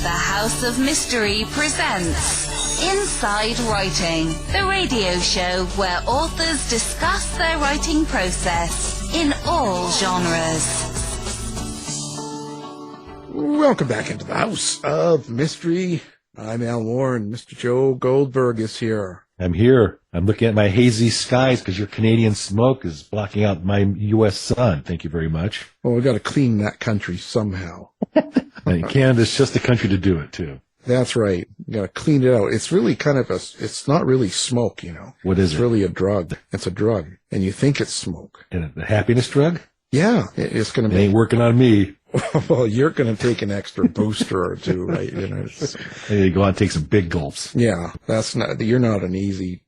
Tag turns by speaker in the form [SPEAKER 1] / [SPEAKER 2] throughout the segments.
[SPEAKER 1] The House of Mystery presents Inside Writing, the radio show where authors discuss their writing process in all genres.
[SPEAKER 2] Welcome back into the House of Mystery. I'm Al Moore, and Mr. Joe Goldberg is here.
[SPEAKER 3] I'm here. I'm looking at my hazy skies because your Canadian smoke is blocking out my U.S. sun. Thank you very much.
[SPEAKER 2] Well, we've got to clean that country somehow.
[SPEAKER 3] And Canada's just the country to do it, too.
[SPEAKER 2] That's right. You got to clean it out. It's really kind of it's not really smoke, you know.
[SPEAKER 3] What is it?
[SPEAKER 2] It's really a drug. It's a drug. And you think it's smoke.
[SPEAKER 3] And the happiness drug?
[SPEAKER 2] Yeah. It's going to be.
[SPEAKER 3] It ain't working on me.
[SPEAKER 2] Well, you're going to take an extra booster or two, right? You know,
[SPEAKER 3] you go out and take some big gulps.
[SPEAKER 2] Yeah. You're not an easy,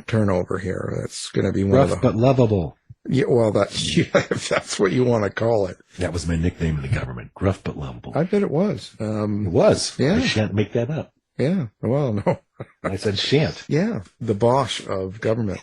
[SPEAKER 2] turnover here. That's going to be one
[SPEAKER 3] rough
[SPEAKER 2] of the.
[SPEAKER 3] But lovable.
[SPEAKER 2] Yeah, well, if that's what you want to call it.
[SPEAKER 3] That was my nickname in the government. Gruff but lovable.
[SPEAKER 2] I bet it was.
[SPEAKER 3] It was.
[SPEAKER 2] Yeah.
[SPEAKER 3] I shan't make that up.
[SPEAKER 2] Yeah. Well, no.
[SPEAKER 3] I said shan't.
[SPEAKER 2] Yeah. The Bosch of government.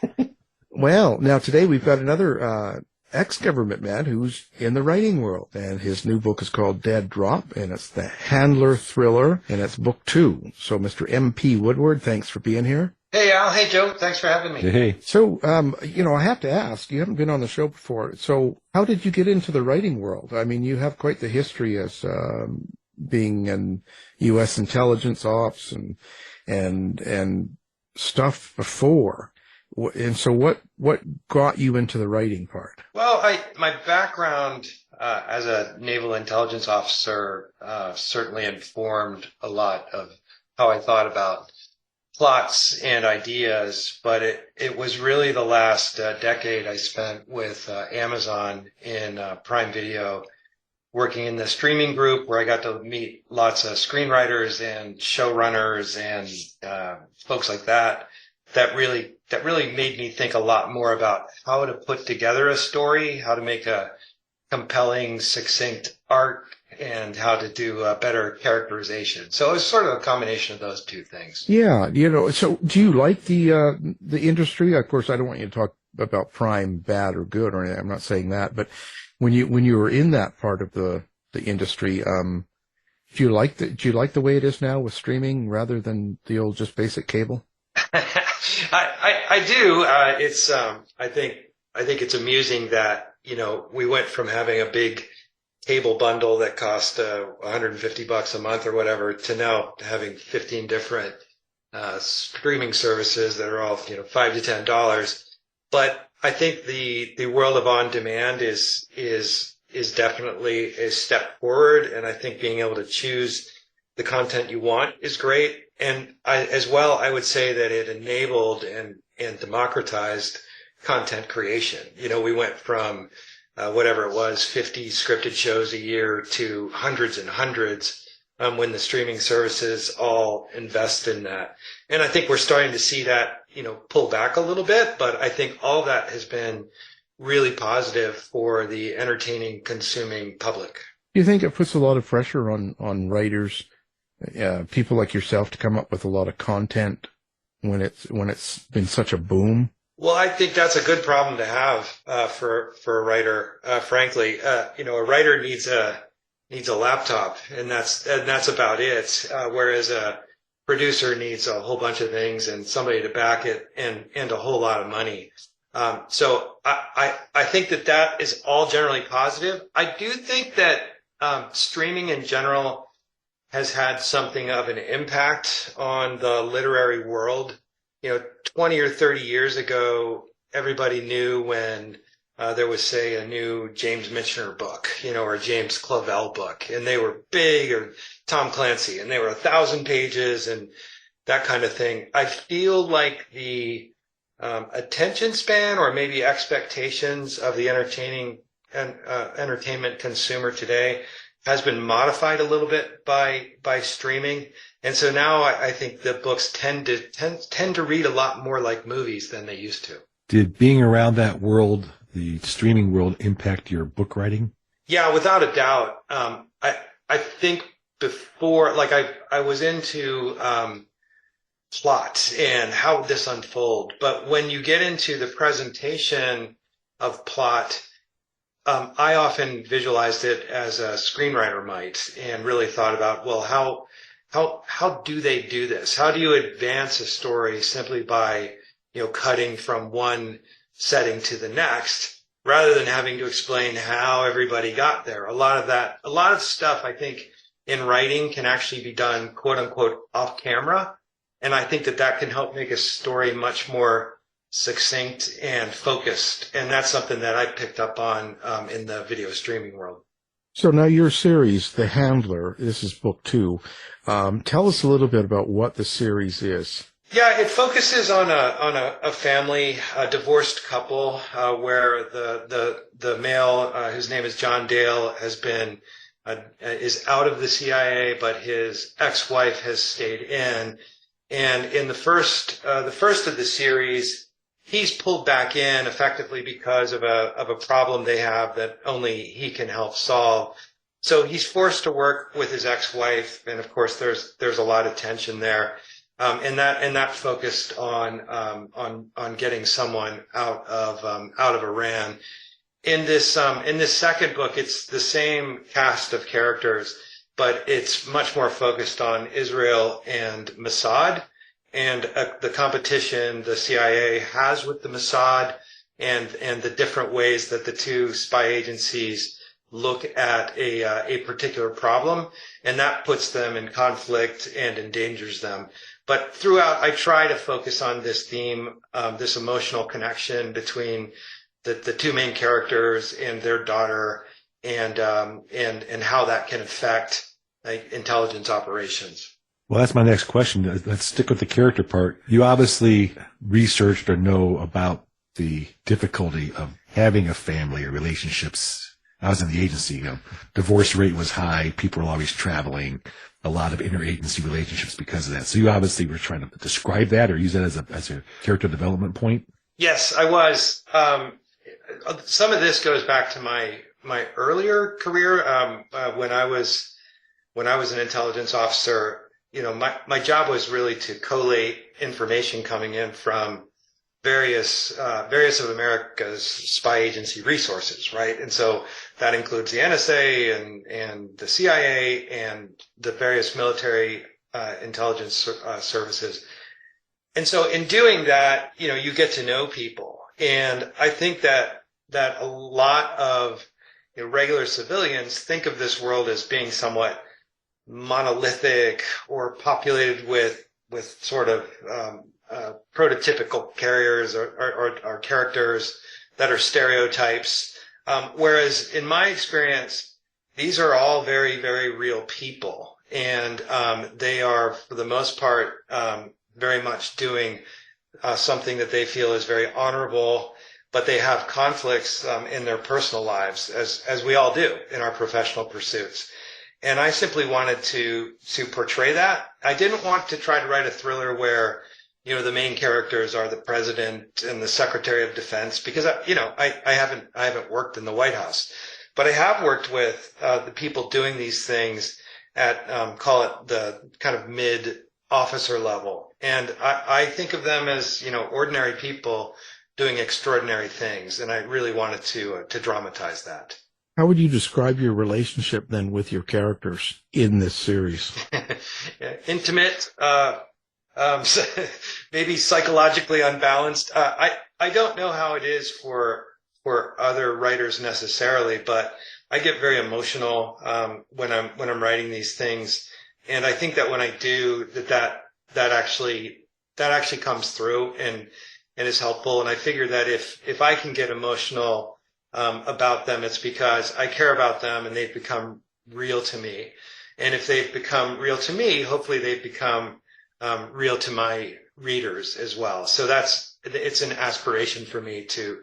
[SPEAKER 2] Well, now today we've got another ex-government man who's in the writing world. And his new book is called Dead Drop, and it's the Handler thriller, and it's book 2. So, Mr. M.P. Woodward, thanks for being here.
[SPEAKER 4] Hey, Al. Hey, Joe. Thanks for having me.
[SPEAKER 3] Hey.
[SPEAKER 2] So, I have to ask, you haven't been on the show before. So how did you get into the writing world? I mean, you have quite the history as being in U.S. intelligence ops and stuff before. And so what got you into the writing part?
[SPEAKER 4] Well, my background as a naval intelligence officer certainly informed a lot of how I thought about plots and ideas, but it was really the last decade I spent with Amazon in Prime Video, working in the streaming group where I got to meet lots of screenwriters and showrunners and folks like that. That really made me think a lot more about how to put together a story, how to make a compelling, succinct arc, and how to do a better characterization. So it was sort of a combination of those two things.
[SPEAKER 2] Yeah, so do you like the industry? Of course, I don't want you to talk about Prime bad or good or anything. I'm not saying that, but when you were in that part of the industry, do you like the way it is now with streaming rather than the old just basic cable?
[SPEAKER 4] I do. I think it's amusing that, we went from having a big cable bundle that cost $150 a month or whatever to now having 15 different streaming services that are all, $5 to $10. But I think the world of on demand is definitely a step forward, and I think being able to choose the content you want is great. And I would say that it enabled and democratized content creation. We went from whatever it was, 50 scripted shows a year to hundreds and hundreds when the streaming services all invest in that. And I think we're starting to see that, pull back a little bit, but I think all that has been really positive for the entertaining, consuming public.
[SPEAKER 2] Do you think it puts a lot of pressure on writers, people like yourself, to come up with a lot of content when it's been such a boom?
[SPEAKER 4] Well, I think that's a good problem to have for a writer. Frankly, a writer needs a laptop, and that's about it. Whereas a producer needs a whole bunch of things and somebody to back it and a whole lot of money. So I think that is all generally positive. I do think that streaming in general has had something of an impact on the literary world. 20 or 30 years ago, everybody knew when there was, say, a new James Michener book, or a James Clavell book, and they were big, or Tom Clancy, and they were 1,000 pages and that kind of thing. I feel like the attention span or maybe expectations of the entertainment consumer today has been modified a little bit by streaming. And so now I think the books tend to read a lot more like movies than they used to.
[SPEAKER 3] Did being around that world, the streaming world, impact your book writing?
[SPEAKER 4] Yeah, without a doubt. I think before, like I was into plot and how would this unfold. But when you get into the presentation of plot, I often visualized it as a screenwriter might, and really thought about, well, how do they do this? How do you advance a story simply by, cutting from one setting to the next, rather than having to explain how everybody got there? A lot of stuff, I think, in writing can actually be done, quote unquote, off camera. And I think that can help make a story much more succinct and focused. And that's something that I picked up on in the video streaming world.
[SPEAKER 2] So now your series, The Handler, this is book 2. Tell us a little bit about what the series is.
[SPEAKER 4] Yeah, it focuses on a family, a divorced couple, where the male, whose name is John Dale, is out of the CIA, but his ex-wife has stayed in. And in the first of the series, he's pulled back in effectively because of a problem they have that only he can help solve. So he's forced to work with his ex-wife, and of course there's a lot of tension there. And that focused on getting someone out of Iran. In this second book, it's the same cast of characters, but it's much more focused on Israel and Mossad, and the competition the CIA has with the Mossad, and the different ways that the two spy agencies look at a particular problem, and that puts them in conflict and endangers them. But throughout, I try to focus on this theme, this emotional connection between the two main characters and their daughter, and how that can affect intelligence operations.
[SPEAKER 3] Well, that's my next question. Let's stick with the character part. You obviously researched or know about the difficulty of having a family or relationships. I was in the agency. Divorce rate was high. People were always traveling. A lot of interagency relationships because of that. So you obviously were trying to describe that or use that as a character development point.
[SPEAKER 4] Yes, I was. Some of this goes back to my earlier career. When I was an intelligence officer, my job was really to collate information coming in from various of America's spy agency resources, right? And so that includes the NSA and the CIA and the various military intelligence services. And so in doing that, you get to know people. And I think that a lot of regular civilians think of this world as being somewhat monolithic or populated with sort of prototypical carriers or characters that are stereotypes. Whereas in my experience, these are all very, very real people. And they are, for the most part, very much doing something that they feel is very honorable, but they have conflicts in their personal lives, as we all do in our professional pursuits. And I simply wanted to portray that. I didn't want to try to write a thriller where, the main characters are the president and the secretary of defense, because, I haven't worked in the White House, but I have worked with the people doing these things at, call it the kind of mid officer level. And I think of them as, ordinary people doing extraordinary things. And I really wanted to dramatize that.
[SPEAKER 2] How would you describe your relationship then with your characters in this series?
[SPEAKER 4] Intimate, maybe psychologically unbalanced. I don't know how it is for other writers necessarily, but I get very emotional when I'm writing these things, and I think that when I do, that actually comes through and is helpful. And I figure that if I can get emotional about them, it's because I care about them and they've become real to me. And if they've become real to me, hopefully they've become real to my readers as well. So it's an aspiration for me to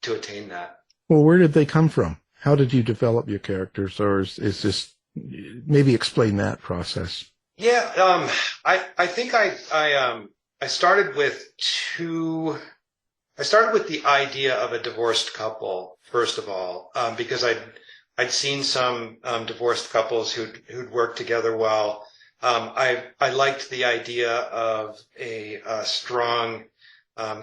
[SPEAKER 4] attain that.
[SPEAKER 2] Well, where did they come from? How did you develop your characters, or is this, maybe explain that process?
[SPEAKER 4] Yeah, I think I started with the idea of a divorced couple, first of all, because I'd seen some divorced couples who'd worked together well. I liked the idea of a strong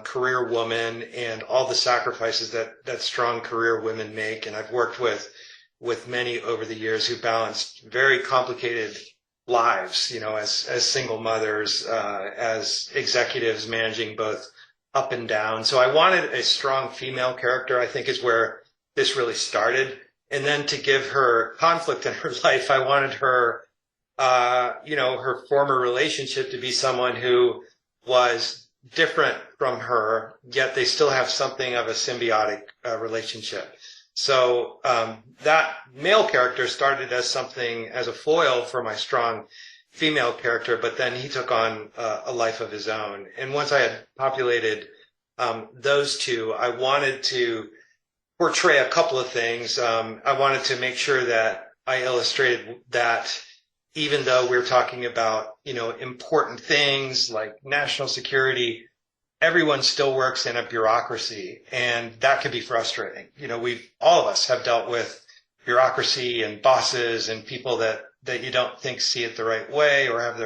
[SPEAKER 4] career woman and all the sacrifices that strong career women make. And I've worked with many over the years who balanced very complicated lives, as single mothers, as executives managing both up and down. So I wanted a strong female character, I think is where this really started. And then to give her conflict in her life, I wanted her, her former relationship to be someone who was different from her, yet they still have something of a symbiotic relationship. So that male character started as a foil for my strong female character, but then he took on a life of his own. And once I had populated those two, I wanted to portray a couple of things. I wanted to make sure that I illustrated that even though we're talking about, important things like national security, everyone still works in a bureaucracy, and that can be frustrating. All of us have dealt with bureaucracy and bosses and people that you don't think see it the right way or have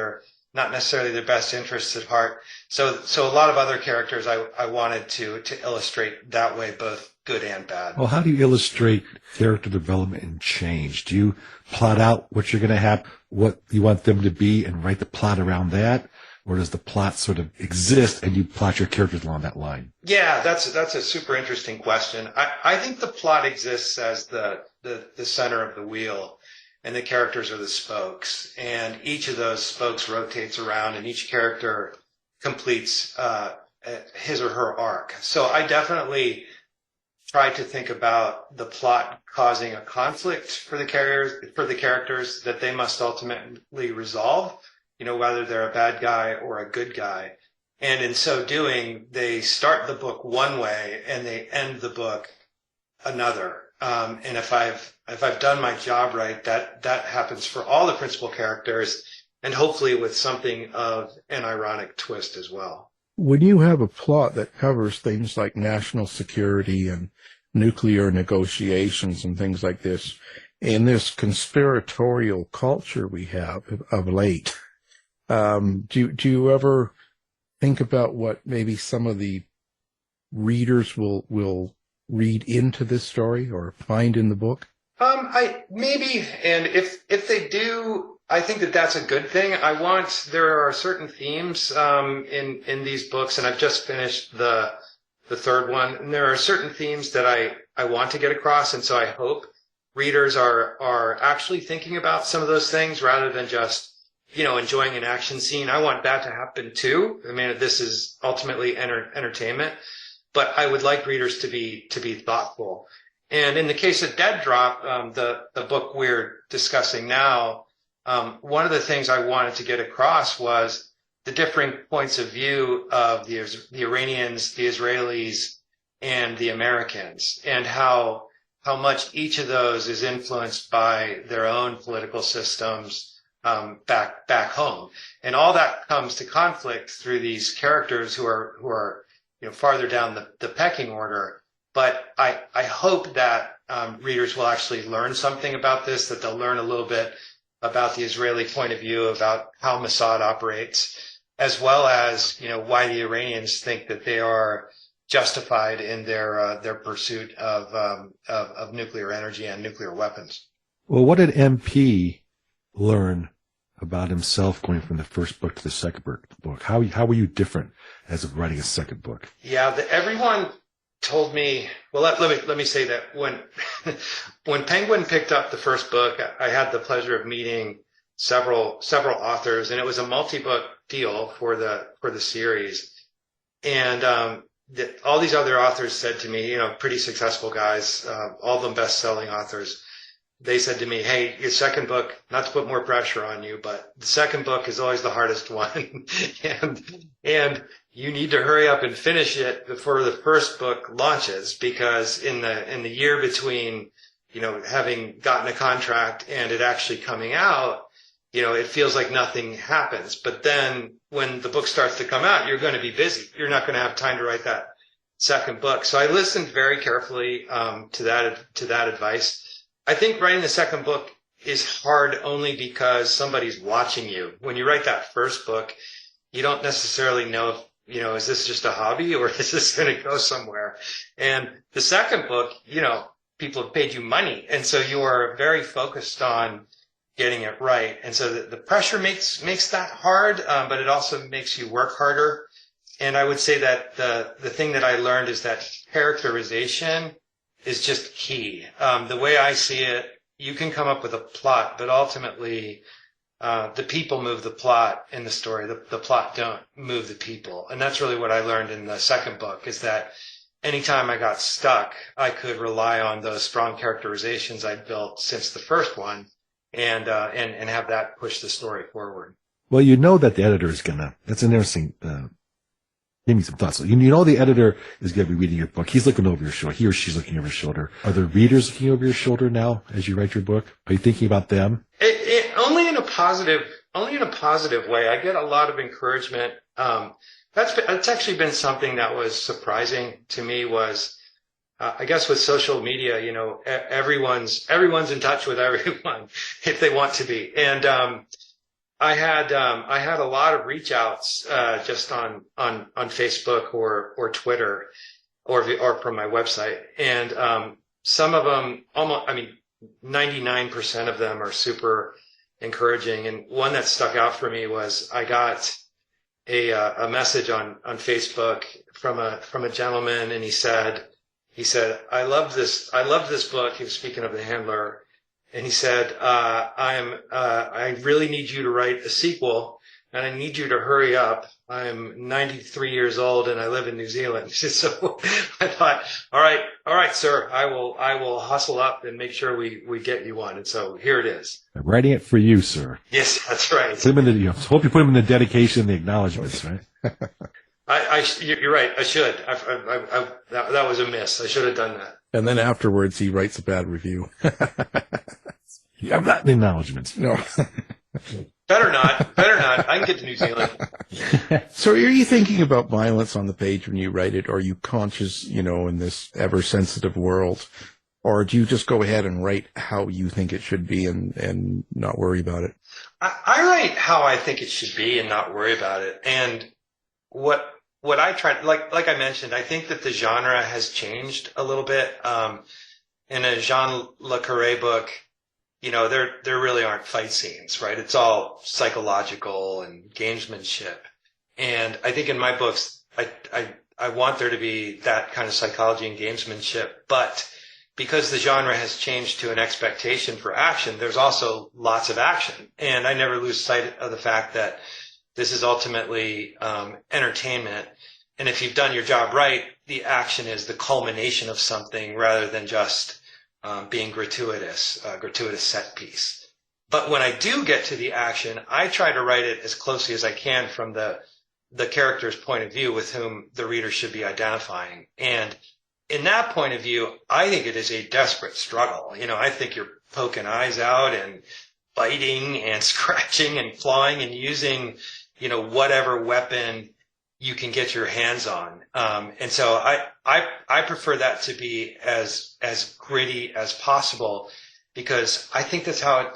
[SPEAKER 4] not necessarily their best interests at heart. So a lot of other characters I wanted to illustrate that way, both good and bad.
[SPEAKER 3] Well, how do you illustrate character development and change? Do you plot out what you're going to have, what you want them to be, and write the plot around that? Or does the plot sort of exist and you plot your characters along that line?
[SPEAKER 4] Yeah, that's a super interesting question. I think the plot exists as the center of the wheel, and the characters are the spokes. And each of those spokes rotates around, and each character completes his or her arc. So I definitely try to think about the plot causing a conflict for the characters that they must ultimately resolve, whether they're a bad guy or a good guy. And in so doing, they start the book one way and they end the book another. And if I've done my job right, that happens for all the principal characters, and hopefully with something of an ironic twist as well.
[SPEAKER 2] When you have a plot that covers things like national security and nuclear negotiations and things like this, in this conspiratorial culture we have of late, do you ever think about what maybe some of the readers will read into this story or find in the book?
[SPEAKER 4] Maybe, and if they do, I think that's a good thing. There are certain themes in these books, and I've just finished the third one, and there are certain themes that I want to get across, and so I hope readers are actually thinking about some of those things rather than just enjoying an action scene. I want that to happen too. I mean, this is ultimately entertainment, but I would like readers to be thoughtful. And in the case of Dead Drop, the book we're discussing now, one of the things I wanted to get across was the differing points of view of the Iranians, the Israelis, and the Americans, and how much each of those is influenced by their own political systems back home. And all that comes to conflict through these characters who are farther down the pecking order. But I hope that readers will actually learn something about this, that they'll learn a little bit about the Israeli point of view, about how Mossad operates, as well as why the Iranians think that they are justified in their pursuit of nuclear energy and nuclear weapons.
[SPEAKER 3] Well, what did MP learn about himself going from the first book to the second book? How were you different as of writing a second book?
[SPEAKER 4] Yeah, everyone told me. Well, let me say that when Penguin picked up the first book, I had the pleasure of meeting several authors, and it was a multi-book deal for the series. And all these other authors said to me, pretty successful guys, all of them best-selling authors. They said to me, hey, your second book, not to put more pressure on you, but the second book is always the hardest one. and you need to hurry up and finish it before the first book launches, because in the year between, having gotten a contract and it actually coming out, it feels like nothing happens. But then when the book starts to come out, you're going to be busy. You're not going to have time to write that second book. So I listened very carefully to that advice. I think writing the second book is hard only because somebody's watching you. When you write that first book, you don't necessarily know if, is this just a hobby or is this going to go somewhere? And the second book, people have paid you money. And so you are very focused on getting it right. And so the pressure makes that hard, but it also makes you work harder. And I would say that the thing that I learned is that characterization is just key. The way I see it, you can come up with a plot, but ultimately, the people move the plot in the story. The plot don't move the people. And that's really what I learned in the second book, is that anytime I got stuck, I could rely on those strong characterizations I'd built since the first one and have that push the story forward.
[SPEAKER 3] Well, you know that the editor is that's an interesting, give me some thoughts. You know the editor is going to be reading your book. He's looking over your shoulder. He or she's looking over your shoulder. Are the readers looking over your shoulder now as you write your book? Are you thinking about them?
[SPEAKER 4] Only in a positive way. I get a lot of encouragement. That's actually been something that was surprising to me was, I guess with social media, you know, everyone's in touch with everyone if they want to be. And, I had a lot of reach outs, just on Facebook or Twitter or from my website. And, some of them 99% of them are super encouraging. And one that stuck out for me was I got a message on Facebook from a gentleman, and he said, I love this book. He was speaking of The Handler. And he said, I really need you to write a sequel, and I need you to hurry up. I'm 93 years old and I live in New Zealand. So I thought, all right, sir, I will hustle up and make sure we get you one. And so here it is.
[SPEAKER 3] I'm writing it for you, sir.
[SPEAKER 4] Yes, that's right.
[SPEAKER 3] Put him in hope you put him in the dedication and the acknowledgments, right?
[SPEAKER 4] You're right. I should. That was a miss. I should have done that.
[SPEAKER 2] And then afterwards, he writes a bad review.
[SPEAKER 3] I'm not in the acknowledgments.
[SPEAKER 2] No.
[SPEAKER 4] Better not. I can get to New Zealand.
[SPEAKER 2] So are you thinking about violence on the page when you write it? Or are you conscious, you know, in this ever-sensitive world? Or do you just go ahead and write how you think it should be and not worry about it?
[SPEAKER 4] I write how I think it should be and not worry about it. And what I try, like I mentioned, I think that the genre has changed a little bit. In a Jean Le Carré book, you know, there really aren't fight scenes, right? It's all psychological and gamesmanship. And I think in my books, I want there to be that kind of psychology and gamesmanship, but because the genre has changed to an expectation for action, there's also lots of action. And I never lose sight of the fact that this is ultimately entertainment. And if you've done your job right, the action is the culmination of something rather than just being gratuitous set piece. But when I do get to the action, I try to write it as closely as I can from the character's point of view with whom the reader should be identifying. And in that point of view, I think it is a desperate struggle. You know, I think you're poking eyes out and biting and scratching and clawing and using, you know, whatever weapon you can get your hands on. And so I prefer that to be as gritty as possible because I think that's how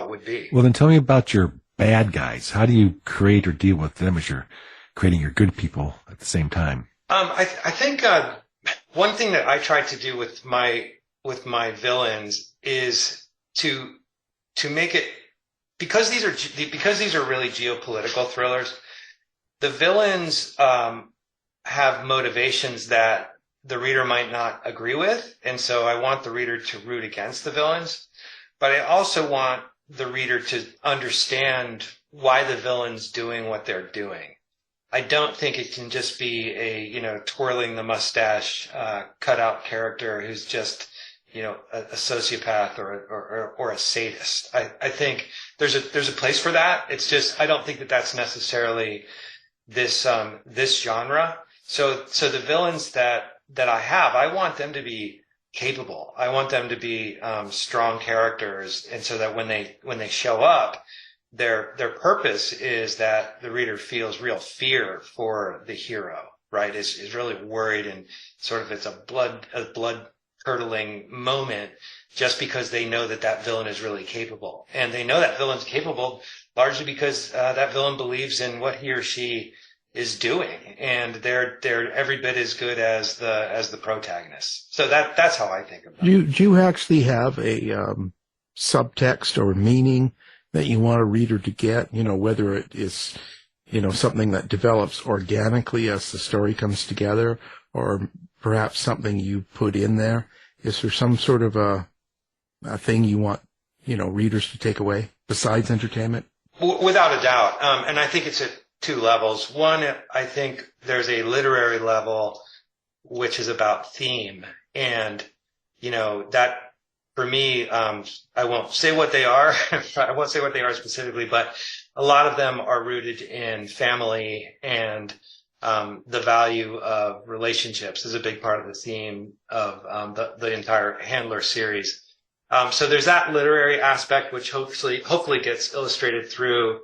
[SPEAKER 4] it would be.
[SPEAKER 3] Well, then tell me about your bad guys. How do you create or deal with them as you're creating your good people at the same time?
[SPEAKER 4] I think one thing that I try to do with my villains is to make it, because these are really geopolitical thrillers. The villains have motivations that the reader might not agree with, and so I want the reader to root against the villains. But I also want the reader to understand why the villain's doing what they're doing. I don't think it can just be a, you know, twirling the mustache, cutout character who's just, you know, a sociopath or a sadist. I think there's a place for that. It's just, I don't think that that's necessarily this genre. So the villains that I have, I want them to be capable. I want them to be strong characters, and so that when they show up, their purpose is that the reader feels real fear for the hero, right? Is really worried, and sort of it's a blood curdling moment just because they know that villain is really capable, and they know that villain's capable largely because that villain believes in what he or she is doing, and they're every bit as good as the protagonist. So that's how I think about it.
[SPEAKER 2] Do you actually have a subtext or meaning that you want a reader to get, whether it is, something that develops organically as the story comes together, or perhaps something you put in there? Is there some sort of a thing you want, readers to take away besides entertainment?
[SPEAKER 4] Without a doubt. And I think it's at two levels. One, I think there's a literary level, which is about theme. And, that for me, I won't say what they are. I won't say what they are specifically, but a lot of them are rooted in family, and the value of relationships is a big part of the theme of the entire Handler series. So there's that literary aspect, which hopefully gets illustrated through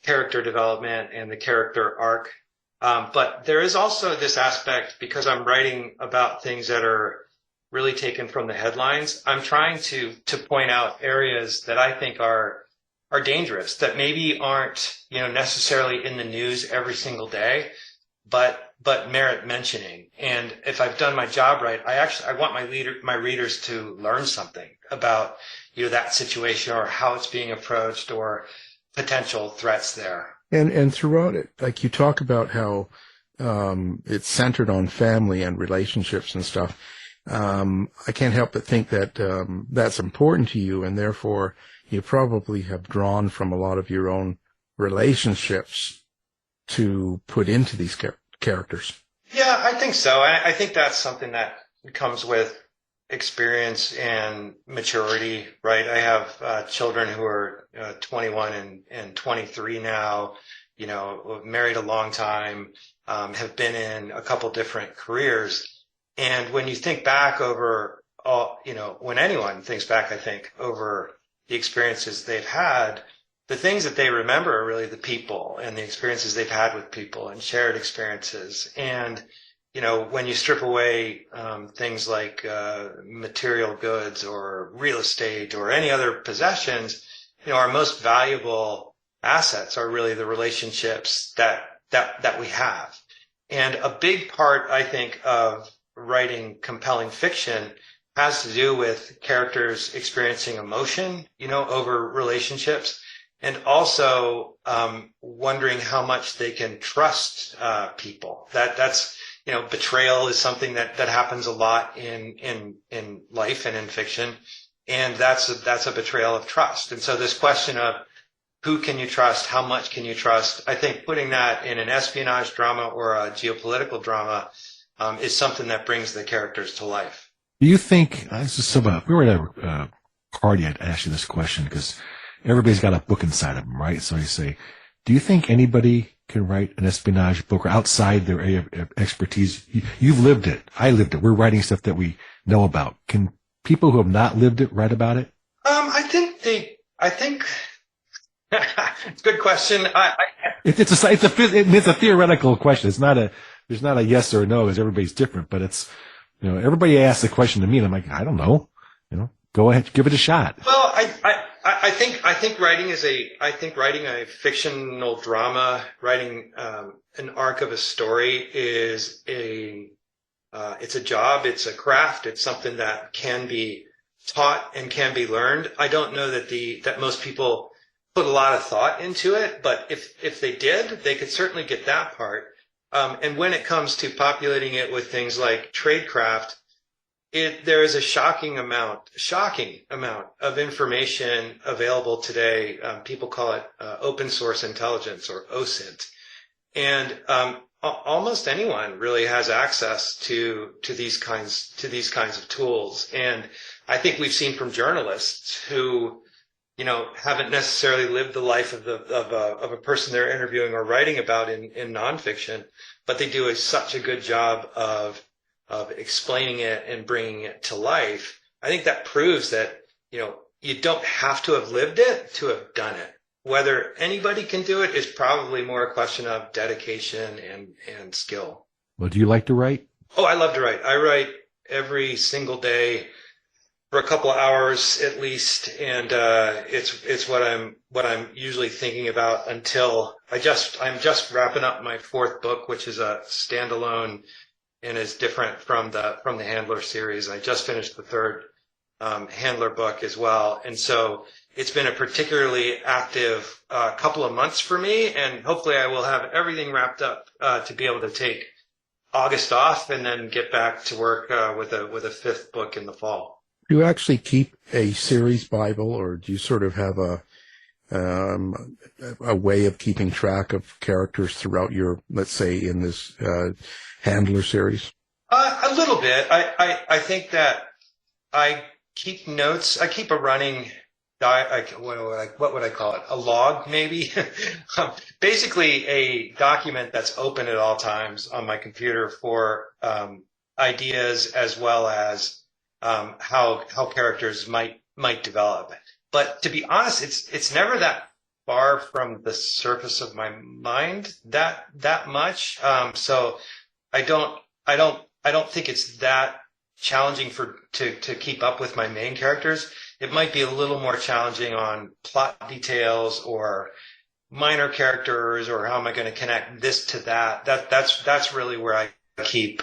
[SPEAKER 4] character development and the character arc. But there is also this aspect, because I'm writing about things that are really taken from the headlines. I'm trying to point out areas that I think are dangerous, that maybe aren't, necessarily in the news every single day, but merit mentioning. And if I've done my job right, I want my readers to learn something about, that situation, or how it's being approached, or potential threats there.
[SPEAKER 2] And throughout it, like you talk about how it's centered on family and relationships and stuff. I can't help but think that that's important to you, and therefore you probably have drawn from a lot of your own relationships to put into these characters.
[SPEAKER 4] Yeah, I think so. I think that's something that comes with experience and maturity, right? I have children who are 21 and 23 now, married a long time, have been in a couple different careers. And when you think back over when anyone thinks back, I think, over the experiences they've had, the things that they remember are really the people and the experiences they've had with people and shared experiences. And, when you strip away things like material goods or real estate or any other possessions, our most valuable assets are really the relationships that we have. And a big part, I think, of writing compelling fiction has to do with characters experiencing emotion, over relationships, and also wondering how much they can trust people. That's betrayal is something that happens a lot in life and in fiction, and that's a betrayal of trust. And so this question of who can you trust, how much can you trust, I think putting that in an espionage drama or a geopolitical drama is something that brings the characters to life.
[SPEAKER 3] Do you think, we were at a party, I'd ask you this question, because everybody's got a book inside of them, right? So you say, do you think anybody can write an espionage book or outside their area of expertise? You've lived it. I lived it. We're writing stuff that we know about. Can people who have not lived it write about it?
[SPEAKER 4] I think it's a good question.
[SPEAKER 3] It's a theoretical question. There's not a yes or a no, because everybody's different, but it's, everybody asks the question to me and I'm like, I don't know, go ahead, give it a shot.
[SPEAKER 4] Well, I think writing a fictional drama, writing an arc of a story is it's a job, it's a craft, it's something that can be taught and can be learned. I don't know that most people put a lot of thought into it, but if they did, they could certainly get that part. And when it comes to populating it with things like tradecraft, there is a shocking amount of information available today. People call it open source intelligence, or OSINT, and almost anyone really has access to these kinds of tools. And I think we've seen from journalists who haven't necessarily lived the life of a person they're interviewing or writing about in nonfiction, but they do such a good job of explaining it and bringing it to life. I think that proves that, you don't have to have lived it to have done it. Whether anybody can do it is probably more a question of dedication and skill.
[SPEAKER 3] Well, do you like to write?
[SPEAKER 4] Oh, I love to write. I write every single day for a couple of hours at least. And, it's what I'm usually thinking about until I'm just wrapping up my fourth book, which is a standalone and is different from the Handler series. I just finished the third handler book as well. And so it's been a particularly active couple of months for me, and hopefully I will have everything wrapped up to be able to take August off and then get back to work with a fifth book in the fall.
[SPEAKER 2] Do you actually keep a series Bible, or do you sort of have a way of keeping track of characters throughout your, let's say, in this handler series?
[SPEAKER 4] A little bit. I think that I keep notes. I keep a running, what would I call it? A log, maybe? Basically a document that's open at all times on my computer for ideas as well as how characters might develop. But to be honest, it's never that far from the surface of my mind that much. So I don't think it's that challenging to keep up with my main characters. It might be a little more challenging on plot details or minor characters, or how am I going to connect this to that. That's really where I keep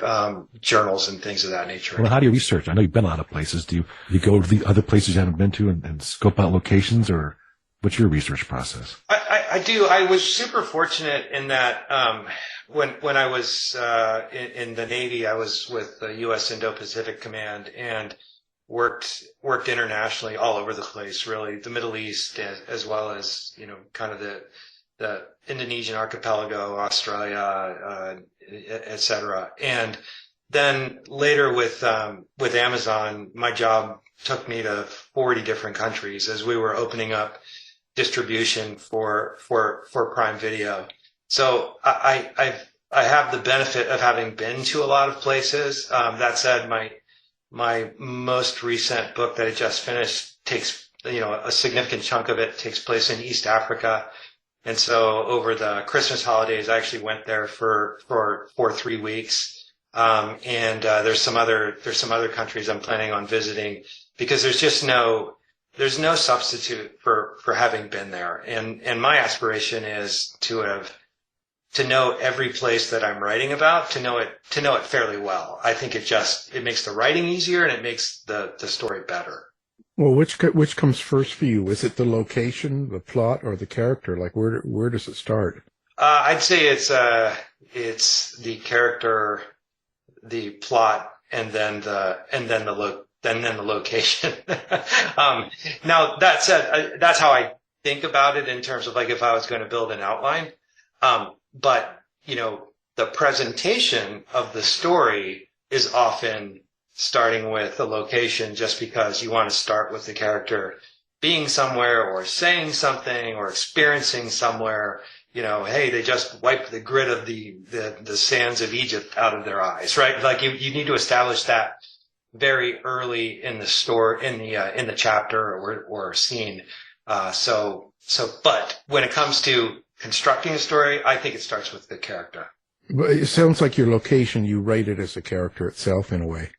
[SPEAKER 4] journals and things of that nature.
[SPEAKER 3] Well, how do you research? I know you've been a lot of places. Do you go to the other places you haven't been to and scope out locations, or what's your research process?
[SPEAKER 4] I do. I was super fortunate in that when I was in the Navy, I was with the U.S. Indo-Pacific Command and worked internationally all over the place, really, the Middle East as well as, kind of the Indonesian archipelago, Australia, et cetera. And then later with Amazon, my job took me to 40 different countries as we were opening up distribution for Prime Video. So I have the benefit of having been to a lot of places. That said, my most recent book that I just finished takes, a significant chunk of it takes place in East Africa. And so over the Christmas holidays, I actually went there for 3 weeks. And there's some other countries I'm planning on visiting, because there's no substitute for having been there. And my aspiration is to know every place that I'm writing about, to know it fairly well. I think it makes the writing easier, and it makes the story better.
[SPEAKER 2] Well, which comes first for you? Is it the location, the plot, or the character? Like, where does it start?
[SPEAKER 4] I'd say it's the character, the plot, and then the location. Now that said, that's how I think about it in terms of like if I was going to build an outline. But the presentation of the story is often starting with a location, just because you want to start with the character being somewhere or saying something or experiencing somewhere. Hey, they just wiped the grit of the sands of Egypt out of their eyes, right? Like you need to establish that very early in the story, in the chapter or scene. But when it comes to constructing a story, I think it starts with the character.
[SPEAKER 2] But it sounds like your location, you write it as a character itself in a way.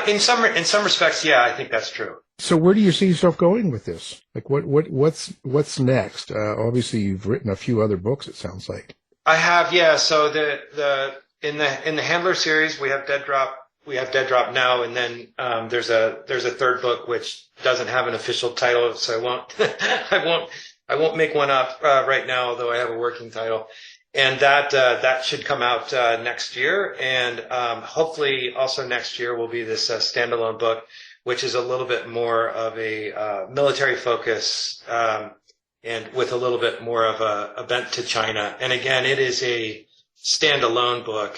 [SPEAKER 4] In some respects, yeah, I think that's true.
[SPEAKER 2] So where do you see yourself going with this? Like what's next? Obviously you've written a few other books, it sounds like.
[SPEAKER 4] I have, yeah. So in the Handler series, we have Dead Drop now, and then there's a third book which doesn't have an official title, so I won't make one up right now, although I have a working title. And that should come out next year, and hopefully also next year will be this standalone book, which is a little bit more of a military focus, and with a little bit more of a bent to China. And again, it is a standalone book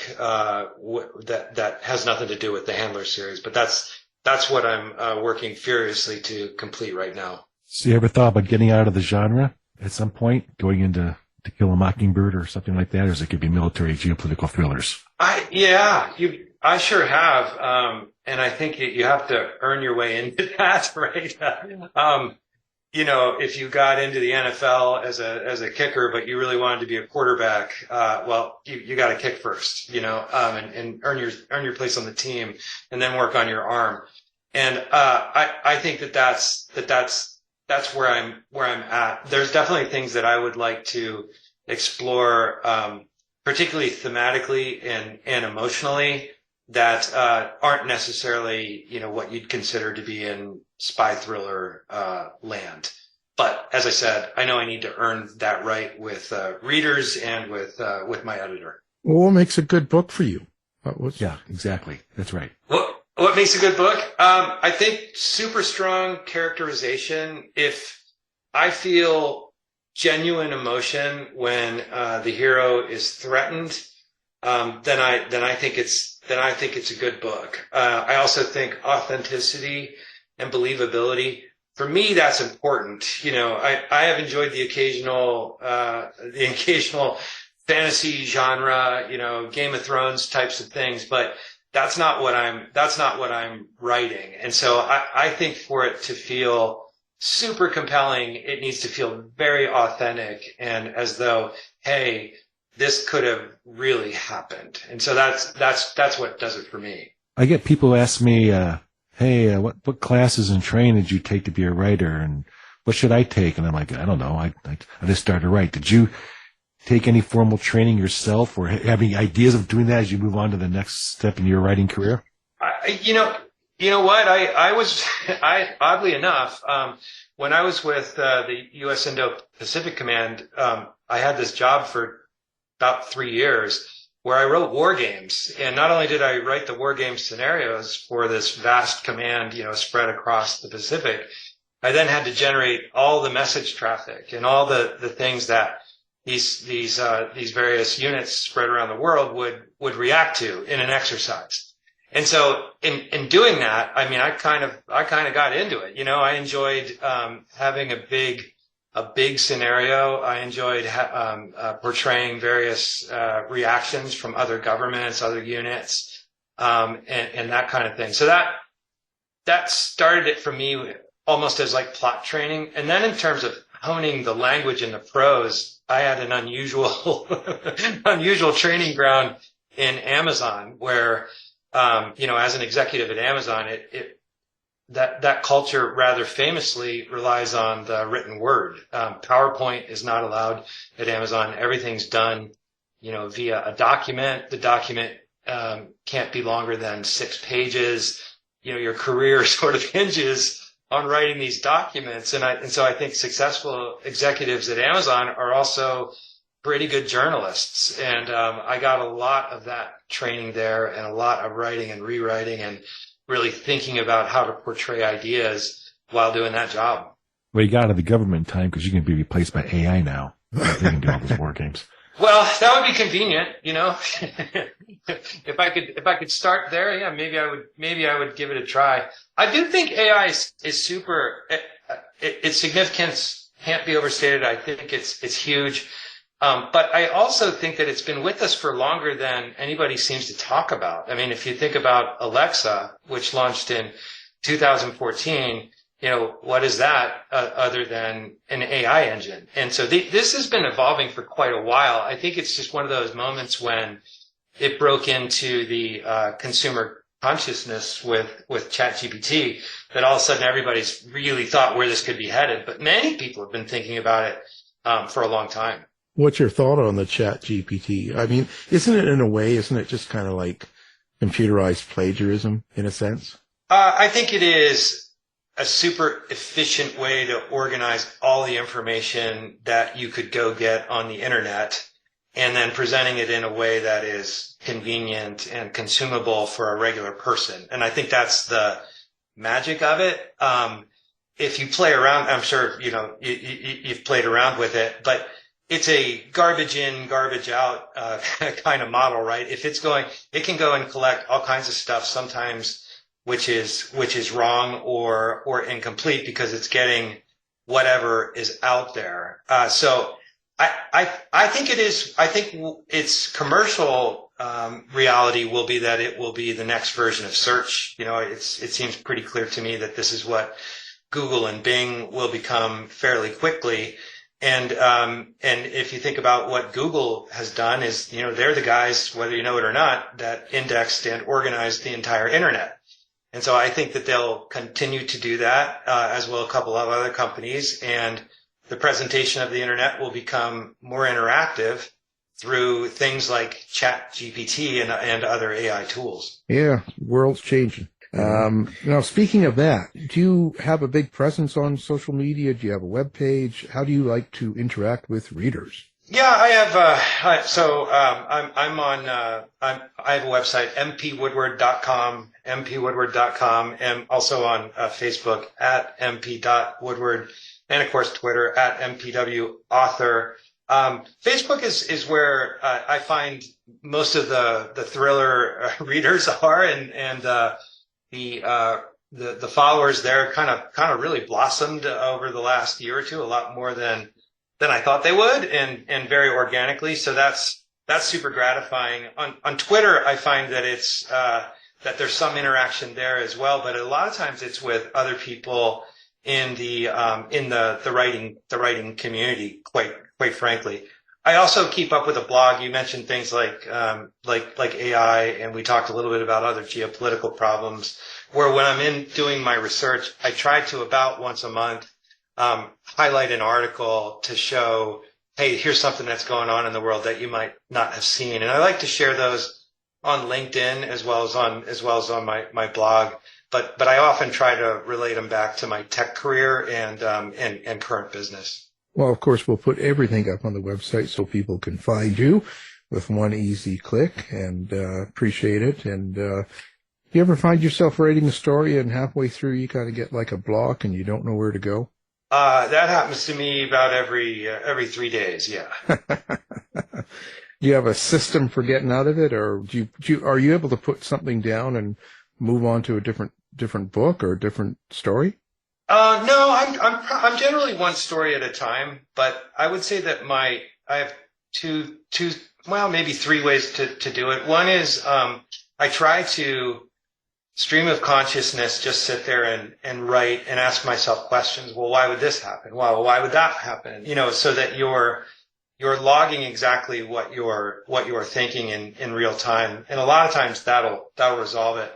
[SPEAKER 4] that has nothing to do with the Handler series, but that's what I'm working furiously to complete right now.
[SPEAKER 3] So you ever thought about getting out of the genre at some point, going into To Kill a Mockingbird or something like that, or is it could be military geopolitical thrillers?
[SPEAKER 4] I sure have, and I think you have to earn your way into that, right? If you got into the NFL as a kicker, but you really wanted to be a quarterback, well, you got to kick first, and earn your place on the team, and then work on your arm. And I think that's where I'm at. There's definitely things that I would like to explore, particularly thematically and emotionally, that aren't necessarily, what you'd consider to be in spy thriller land. But as I said, I know I need to earn that right with readers and with my editor.
[SPEAKER 2] Well, what makes a good book for you?
[SPEAKER 3] Yeah, exactly. That's right.
[SPEAKER 4] What makes a good book? I think super strong characterization. If I feel genuine emotion when the hero is threatened, then I think it's a good book. I also think authenticity and believability. For me, that's important. I have enjoyed the occasional fantasy genre, Game of Thrones types of things, but that's not what I'm writing. And so I think for it to feel super compelling, it needs to feel very authentic and as though, hey, this could have really happened. And so that's what does it for me.
[SPEAKER 3] I get people ask me, hey, what classes and training did you take to be a writer, and what should I take? And I'm like, I don't know. I just started to write. Did you take any formal training yourself, or have any ideas of doing that as you move on to the next step in your writing career?
[SPEAKER 4] You know what? I oddly enough, when I was with the U.S. Indo-Pacific Command, I had this job for about 3 years where I wrote war games. And not only did I write the war game scenarios for this vast command, spread across the Pacific, I then had to generate all the message traffic and all the things that these various units spread around the world would react to in an exercise. And so in doing that, I kind of got into it. I enjoyed having a big scenario. I enjoyed portraying various reactions from other governments, other units, and that kind of thing. So that started it for me almost as like plot training. And then in terms of honing the language and the prose, I had an unusual training ground in Amazon where, as an executive at Amazon, that culture rather famously relies on the written word. PowerPoint is not allowed at Amazon. Everything's done, via a document. The document can't be longer than 6 pages. Your career sort of hinges on writing these documents. And so I think successful executives at Amazon are also pretty good journalists. And I got a lot of that training there and a lot of writing and rewriting and really thinking about how to portray ideas while doing that job.
[SPEAKER 3] Well, you got out of the government time because you can be replaced by AI now. They can do all those war games.
[SPEAKER 4] Well, that would be convenient, If I could start there, yeah, maybe I would give it a try. I do think AI is super. Its significance can't be overstated. I think it's huge. But I also think that it's been with us for longer than anybody seems to talk about. If you think about Alexa, which launched in 2014, what is that other than an AI engine? And so this has been evolving for quite a while. I think it's just one of those moments when it broke into the consumer consciousness with ChatGPT that all of a sudden everybody's really thought where this could be headed. But many people have been thinking about it for a long time.
[SPEAKER 2] What's your thought on the Chat GPT? Isn't it just kind of like computerized plagiarism in a sense?
[SPEAKER 4] I think it is a super efficient way to organize all the information that you could go get on the internet and then presenting it in a way that is convenient and consumable for a regular person. And I think that's the magic of it. If you play around, I'm sure, you've played around with it, but it's a garbage in, garbage out kind of model, right? If it's it can go and collect all kinds of stuff sometimes, which is wrong or incomplete because it's getting whatever is out there. So I think it is. I think its commercial reality will be that it will be the next version of search. It seems pretty clear to me that this is what Google and Bing will become fairly quickly. And if you think about what Google has done is, they're the guys, whether you know it or not, that indexed and organized the entire internet. And so I think that they'll continue to do that, as will a couple of other companies. And the presentation of the internet will become more interactive through things like Chat GPT and other AI tools.
[SPEAKER 2] Yeah, world's changing. Now, speaking of that, do you have a big presence on social media? Do you have a web page? How do you like to interact with readers?
[SPEAKER 4] Yeah, I have. I have a website, mpwoodward.com, mpwoodward.com, and also on Facebook at mp.woodward, and of course Twitter at mpwauthor. Facebook is where I find most of the thriller readers are, and the followers there kind of really blossomed over the last year or two, a lot more than I thought they would, and very organically. So that's super gratifying. On Twitter, I find that it's that there's some interaction there as well, but a lot of times it's with other people in the writing community. Quite frankly, I also keep up with a blog. You mentioned things like AI, and we talked a little bit about other geopolitical problems. Where when I'm in doing my research, I try to about once a month highlight an article to show, hey, here's something that's going on in the world that you might not have seen. And I like to share those on LinkedIn as well as on my blog. But I often try to relate them back to my tech career and current business.
[SPEAKER 2] Well, of course, we'll put everything up on the website so people can find you with one easy click, and appreciate it. And you ever find yourself writing a story and halfway through you kind of get like a block and you don't know where to go?
[SPEAKER 4] That happens to me about every 3 days. Yeah.
[SPEAKER 2] Do you have a system for getting out of it, or are you able to put something down and move on to a different book or a different story?
[SPEAKER 4] No, I'm generally one story at a time, but I would say that I have two, maybe three ways to do it. One is, I try to stream of consciousness, just sit there and write and ask myself questions. Well, why would this happen? Well, why would that happen? So that you're logging exactly what you're thinking in real time. And a lot of times that'll resolve it.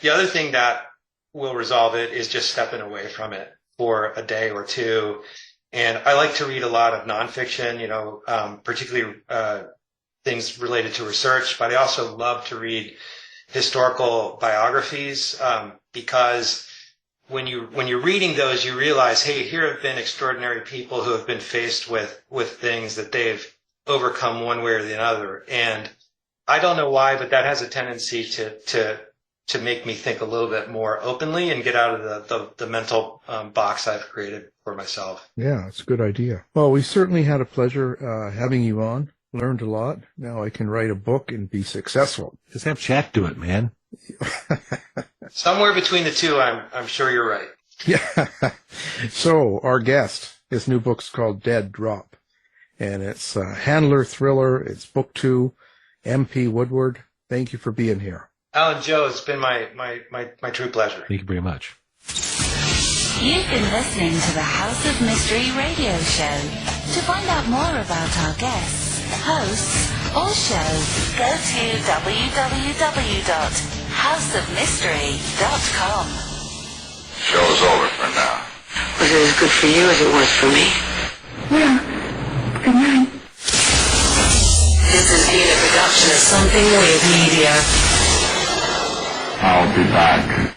[SPEAKER 4] The other thing that will resolve it is just stepping away from it for a day or two. And I like to read a lot of nonfiction, particularly things related to research, but I also love to read historical biographies, because when you're reading those, you realize, hey, here have been extraordinary people who have been faced with things that they've overcome one way or the other. And I don't know why, but that has a tendency to make me think a little bit more openly and get out of the mental box I've created for myself.
[SPEAKER 2] Yeah, it's a good idea. Well, we certainly had a pleasure having you on. Learned a lot. Now I can write a book and be successful.
[SPEAKER 3] Just have chat do it, man.
[SPEAKER 4] Somewhere between the two, I'm sure you're right.
[SPEAKER 2] Yeah. So our guest, his new book's called Dead Drop, and it's a handler thriller. It's book 2. MP Woodward, thank you for being here.
[SPEAKER 4] Alan, Joe, it's been my true pleasure.
[SPEAKER 3] Thank you very much.
[SPEAKER 1] You've been listening to the House of Mystery radio show. To find out more about our guests, hosts, or shows, go to www.houseofmystery.com.
[SPEAKER 5] Show's over for now.
[SPEAKER 6] Was it as good for you as it was for me?
[SPEAKER 7] Well, good night.
[SPEAKER 6] This has been a production of Something Weird Media.
[SPEAKER 5] I'll be back.